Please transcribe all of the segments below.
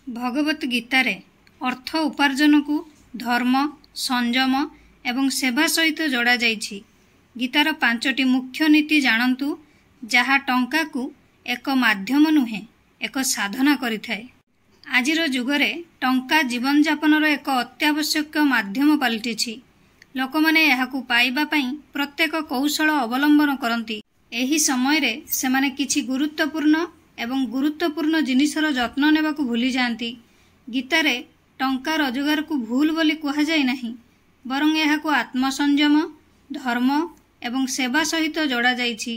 भगवत गीतारे अर्थ उपार्जन को धर्म संयम एवं सेवा सहित जोड़ा जाइछि। गीतार 5टी मुख्य नीति जानतु जहा टंका को एक माध्यम नुहे एक साधना करिथाए। आजिर जुगरे टंका जीवन यापन एक अत्यावश्यक माध्यम पलटिछि। लोकमाने एहाकु पाइबा पई प्रत्येक कौशल अवलंबन करती। एही समय रे सेमाने किछि गुरुत्वपूर्ण जिनिसर जत्न नेबाकु भूली जाती। गीतारे टंका रोजगार को भूल बोली कहा जाय नाही, बरं एहाकु आत्मसंयम धर्म एवं सेवा सहित जोड़ा जाइछि।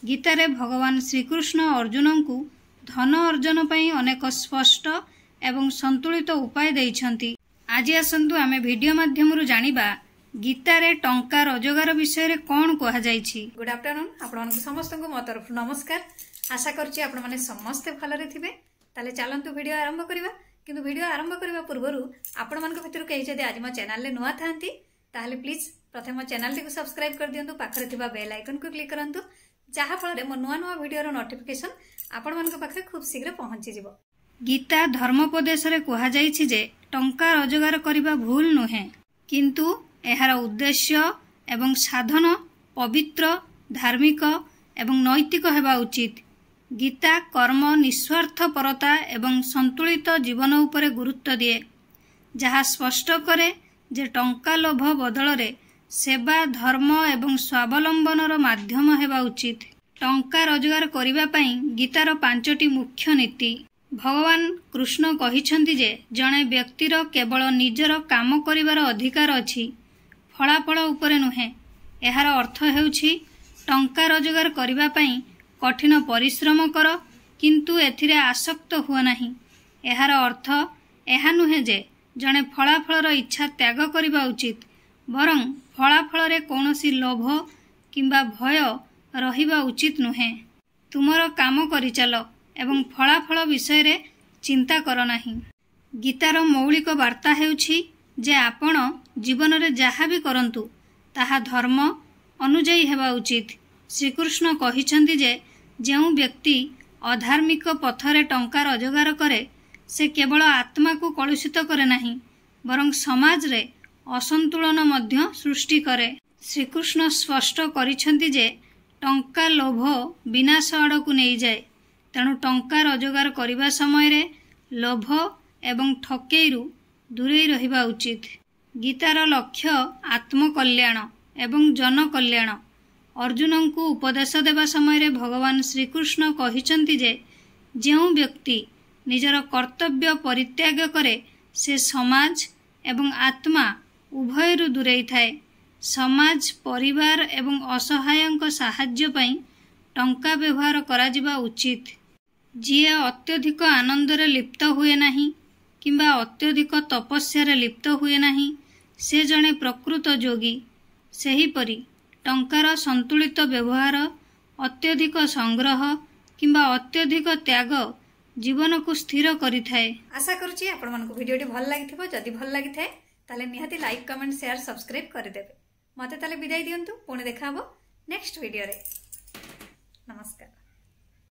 गीतारे भगवान श्रीकृष्ण अर्जुन को धन अर्जन पई अनेक स्पष्ट एवं संतुलित उपाय दैछंती। आज आसंतु आमे वीडियो माध्यमरु जानिबा गीतारे टंका रोजगार विषय रे कोन कहा जाइछि। गुड आफ्टरनून आपण समस्त को मो तरफ नमस्कार। आशा करछि आपण माने समस्त भलरे थिबे। ताले चलंतु वीडियो आरंभ करिबा। किंतु वीडियो आरंभ करबा पूर्वरु आपण मानक भितर केहि जदि आज मो चैनल ले नुआ थांती ताले प्लीज प्रथम मो चैनल को सब्सक्राइब कर दियंतु। पाखरे थिबा बेल आइकन को क्लिक करंतु जहा फल रे मो नुआ नुआ वीडियो रो नोटिफिकेशन आपण मानक पाखरे खूब शीघ्र पहुंची जिवो। गीता धर्मोपदेश रे कहा जाइछि जे टंका रोजगार करिबा भूल नुहे, किंतु एहार उद्देश्य एवं साधन पवित्र धार्मिक एवं नैतिक हेबा उचित। गीता कर्म निस्वार्थपरता एवं संतुलित जीवन उपरे गुरुत्व दिए, जहा स्पष्ट करे जे टंका लोभ बदल रे सेवा धर्म एवं स्वावलंबनर माध्यम हेबा उचित। टंका रोजगार करिबा पई गीतार 5टी मुख्य नीति। भगवान कृष्ण कहिछंती जे जणे व्यक्तिर केवल निजर काम करिवार अधिकार अछि, फलाफल उपरे नुहे। एहार अर्थ हेउछि टंका रोजगार करिबा पई कठिन परिश्रम कर, किंतु एथिरे आसक्त हुआ नहीं। एहार अर्थ एहा नुहे जे जणे फलाफलर इच्छा त्याग करिबा उचित, बरं फलाफल रे कौनसी लोभ किंबा भय रहिबा उचित नुहे। तुमर काम करि चलो एवं फलाफल विषय रे चिंता कर नाही। गीतार मौलिक वार्ता हेउछि जे आपण जीवन रे जहा भी करंतु ताहा धर्म अनुଯାयी हेबा उचित। श्रीकृष्ण कहिछंती जे जेउ व्यक्ति अधार्मिक पथरे टंका रोजगार करे से केवल आत्मा को कलुषित करे नहीं, बरं समाज रे असंतुलन मध्य सृष्टि करे। श्रीकृष्ण स्पष्ट करिछंती जे टंका लोभ विनाश आड़कु नहीं जाए, तेणु टंका रोजगार करिबा समय रे लोभ एवं ठकेईरु दूरेई रहिबा उचित। गीतार लक्ष्य आत्मकल्याण एवं जन कल्याण। अर्जुन को उपदेश देवा समय रे भगवान श्रीकृष्ण कहिछंती जे जेउ व्यक्ति निजर कर्तव्य परित्याग करे से समाज एवं आत्मा उभयरु दूरेई थाए। समाज परिवार एवं असहायक साहाय्य पई टंका व्यवहार करा जिबा उचित। जिए अत्यधिक आनंद रे लिप्त हुए नहीं किंबा अत्यधिक तपस्या रे लिप्त हुए नहीं, से जणे प्रकृत योगी। सेहीपरि टंकार संतुलित व्यवहार अत्यधिक संग्रह किंबा अत्यधिक त्याग जीवन को स्थिर करिथाए। आशा करूची आपण मानको वीडियोटी भल लागिथिबो। जदि भल लागिथाए ताले निहाती लाइक कमेंट शेयर सब्सक्राइब कर देबे। मते ताले विदाई दियंतु। पुणी देखा हबो नेक्स्ट वीडियो रे। नमस्कार।